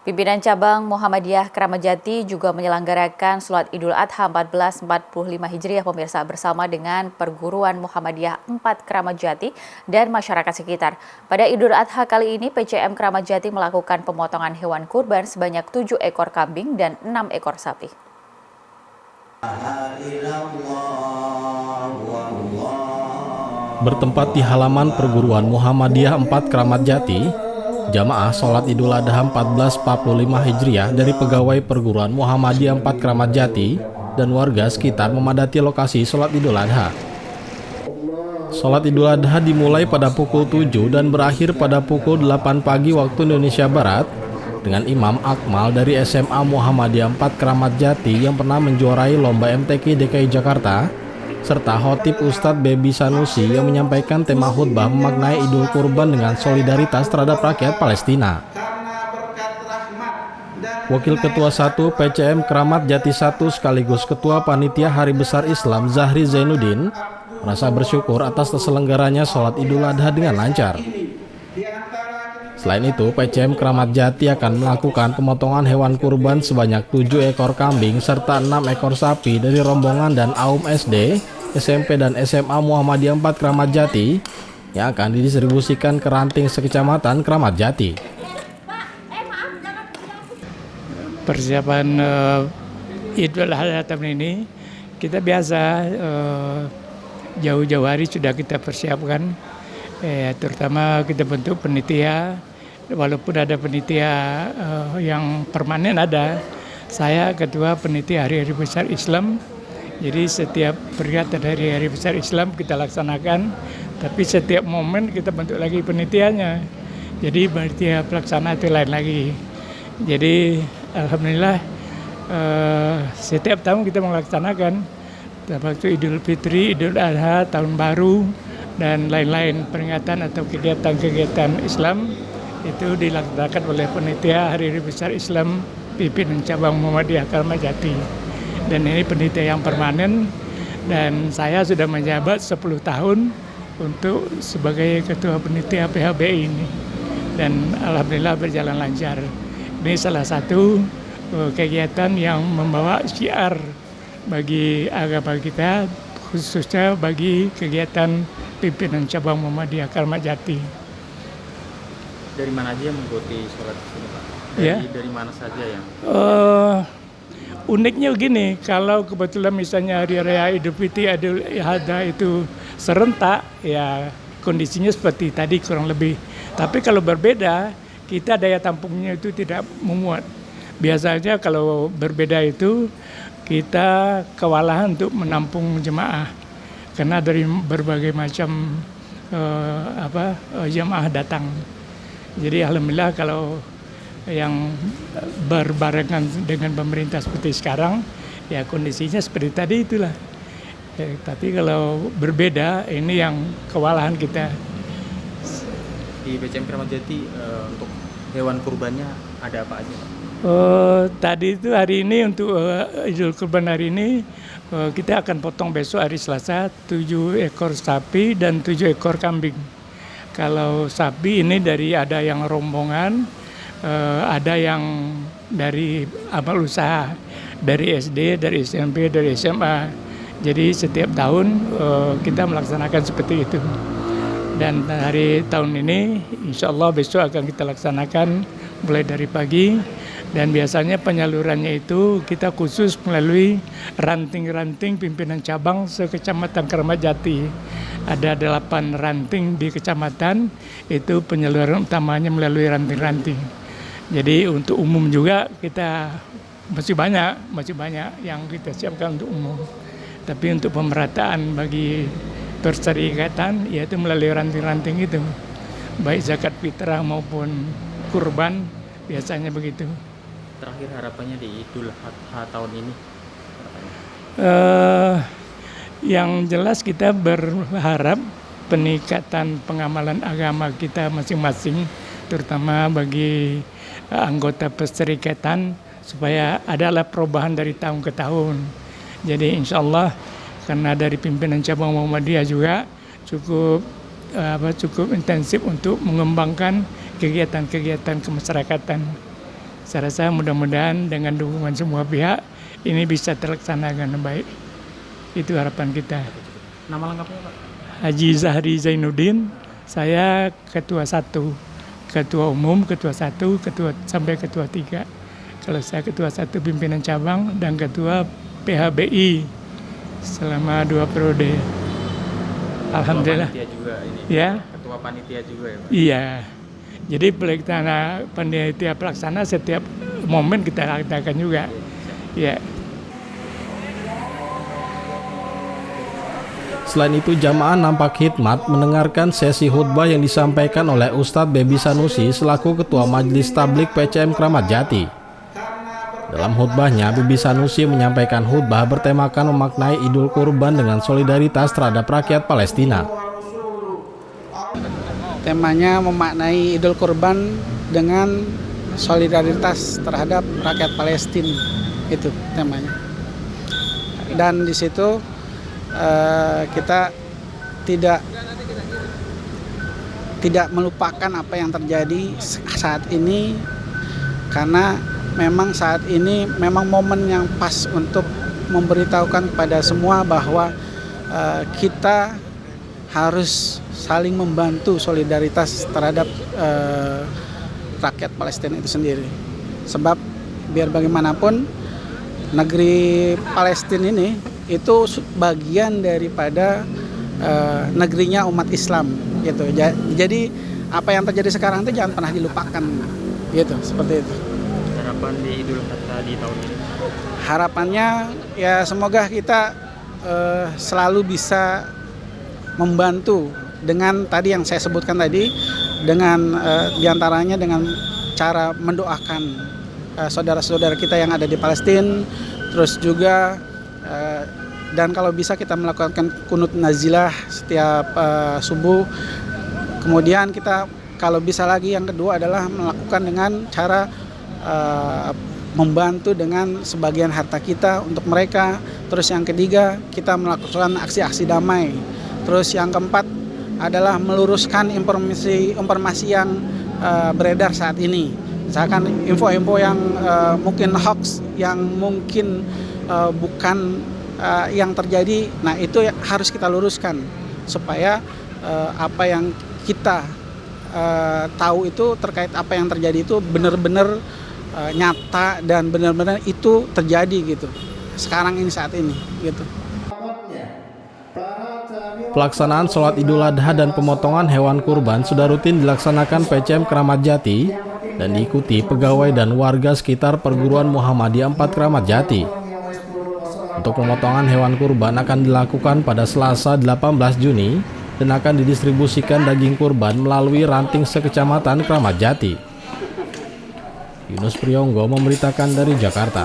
Pimpinan cabang Muhammadiyah Kramat Jati juga menyelenggarakan Sholat Idul Adha 1445 Hijriah pemirsa bersama dengan Perguruan Muhammadiyah 4 Kramat Jati dan masyarakat sekitar. Pada Idul Adha kali ini PCM Kramat Jati melakukan pemotongan hewan kurban sebanyak 7 ekor kambing dan 6 ekor sapi. Bertempat di halaman Perguruan Muhammadiyah 4 Kramat Jati, jamaah sholat Idul Adha 1445 Hijriah dari pegawai Perguruan Muhammadiyah 4 Kramat Jati dan warga sekitar memadati lokasi sholat Idul Adha. Sholat Idul Adha dimulai pada pukul 7 dan berakhir pada pukul 8 pagi waktu Indonesia Barat dengan Imam Akmal dari SMA Muhammadiyah 4 Kramat Jati yang pernah menjuarai lomba MTQ DKI Jakarta, serta Khotib Ustadz Bebi Sanusi yang menyampaikan tema khutbah memaknai Idul Kurban dengan solidaritas terhadap rakyat Palestina. Wakil Ketua 1 PCM Kramat Jati 1 sekaligus Ketua Panitia Hari Besar Islam Zahri Zainuddin merasa bersyukur atas terselenggaranya sholat Idul Adha dengan lancar. Selain itu, PCM Kramat Jati akan melakukan pemotongan hewan kurban sebanyak 7 ekor kambing serta 6 ekor sapi dari rombongan dan AUM SD, SMP dan SMA Muhammadiyah 4 Kramat Jati yang akan didistribusikan ke ranting sekecamatan Kramat Jati. Persiapan Idul Adha tahun ini kita biasa jauh-jauh hari sudah kita persiapkan, terutama kita bentuk panitia. Walaupun ada panitia yang permanen ada, saya ketua panitia Hari-Hari Besar Islam. Jadi setiap peringatan Hari-Hari Besar Islam kita laksanakan, tapi setiap momen kita bentuk lagi panitianya. Jadi panitia pelaksana itu lain lagi. Jadi alhamdulillah setiap tahun kita melaksanakan waktu Idul Fitri, Idul Adha, Tahun Baru dan lain-lain peringatan atau kegiatan-kegiatan Islam itu dilaksanakan oleh panitia Hari-Hari Besar Islam pimpinan cabang Muhammadiyah Kramat Jati. Dan ini panitia yang permanen dan saya sudah menjabat 10 tahun untuk sebagai ketua panitia PHBI ini. Dan alhamdulillah berjalan lancar. Ini salah satu kegiatan yang membawa syiar bagi agama kita, khususnya bagi kegiatan pimpinan cabang Muhammadiyah Kramat Jati. Dari mana aja yang mengikuti sholat di sini, Pak? Dari mana saja yang? Uniknya begini, kalau kebetulan misalnya Hari Raya Idul Fitri, Idul Adha itu serentak, ya kondisinya seperti tadi kurang lebih. Tapi kalau berbeda, kita daya tampungnya itu tidak memuat. Biasanya kalau berbeda itu kita kewalahan untuk menampung jemaah karena dari berbagai macam jemaah datang. Jadi alhamdulillah kalau yang berbarengan dengan pemerintah seperti sekarang, ya kondisinya seperti tadi itulah. Tapi kalau berbeda, ini yang kewalahan kita. Di PCM Kramat Jati untuk hewan kurbannya ada apa aja, Pak? Tadi itu hari ini untuk Idul Kurban hari ini kita akan potong besok hari Selasa 7 ekor sapi dan 7 ekor kambing. Kalau sapi ini dari ada yang rombongan, ada yang dari amal usaha, dari SD, dari SMP, dari SMA. Jadi setiap tahun kita melaksanakan seperti itu. Dan hari tahun ini insya Allah besok akan kita laksanakan mulai dari pagi. Dan biasanya penyalurannya itu kita khusus melalui ranting-ranting pimpinan cabang sekecamatan Kramat Jati. Ada 8 ranting di kecamatan, itu penyaluran utamanya melalui ranting-ranting. Jadi untuk umum juga kita masih banyak yang kita siapkan untuk umum. Tapi untuk pemerataan bagi perserikatan yaitu melalui ranting-ranting itu. Baik zakat fitrah maupun kurban biasanya begitu. Terakhir harapannya di Idul Adha tahun ini? Yang jelas kita berharap peningkatan pengamalan agama kita masing-masing, terutama bagi anggota perserikatan, supaya adalah perubahan dari tahun ke tahun. Jadi insya Allah karena dari pimpinan cabang Muhammadiyah juga cukup intensif untuk mengembangkan kegiatan-kegiatan kemasyarakatan. Saya rasa mudah-mudahan dengan dukungan semua pihak ini bisa terlaksana dengan baik. Itu harapan kita. Nama lengkapnya Pak? Haji Zahri Zainuddin, saya ketua 1, ketua umum, ketua 1, sampai ketua 3. Kalau saya ketua 1 pimpinan cabang dan ketua PHBI selama 2 periode. Alhamdulillah. Ketua panitia juga ini. Ya. Ketua panitia juga ya Pak? Iya. Jadi pelaksana panitia pelaksana setiap momen kita adakan juga. Ya. Selain itu, jamaah nampak hikmat mendengarkan sesi khutbah yang disampaikan oleh Ustadz Bebi Sanusi selaku Ketua Majelis Tablik PCM Kramat Jati. Dalam khutbahnya, Bebi Sanusi menyampaikan khutbah bertemakan memaknai Idul Kurban dengan solidaritas terhadap rakyat Palestina. Temanya memaknai Idul Kurban dengan solidaritas terhadap rakyat Palestina, itu temanya. Dan di situ kita tidak melupakan apa yang terjadi saat ini, karena memang saat ini memang momen yang pas untuk memberitahukan kepada semua bahwa kita harus saling membantu solidaritas terhadap rakyat Palestina itu sendiri. Sebab biar bagaimanapun negeri Palestina ini itu bagian daripada negerinya umat Islam gitu. Jadi apa yang terjadi sekarang itu jangan pernah dilupakan gitu, seperti itu. Harapan di Idul Adha di tahun ini? Harapannya ya semoga kita selalu bisa membantu dengan tadi yang saya sebutkan tadi, dengan diantaranya dengan cara mendoakan saudara-saudara kita yang ada di Palestina, terus juga dan kalau bisa kita melakukan kunut nazilah setiap subuh. Kemudian kita kalau bisa lagi yang kedua adalah melakukan dengan cara membantu dengan sebagian harta kita untuk mereka. Terus yang ketiga kita melakukan aksi-aksi damai. Terus yang keempat adalah meluruskan informasi yang beredar saat ini. Misalkan info-info yang mungkin hoax, yang mungkin bukan yang terjadi. Nah itu harus kita luruskan supaya apa yang kita tahu itu terkait apa yang terjadi itu benar-benar nyata dan benar-benar itu terjadi gitu. Sekarang ini saat ini gitu. Pelaksanaan sholat Idul Adha dan pemotongan hewan kurban sudah rutin dilaksanakan PCM Kramat Jati dan diikuti pegawai dan warga sekitar perguruan Muhammadiyah 4 Kramat Jati. Untuk pemotongan hewan kurban akan dilakukan pada Selasa 18 Juni dan akan didistribusikan daging kurban melalui ranting sekecamatan Kramat Jati. Yunus Priyonggo memberitakan dari Jakarta.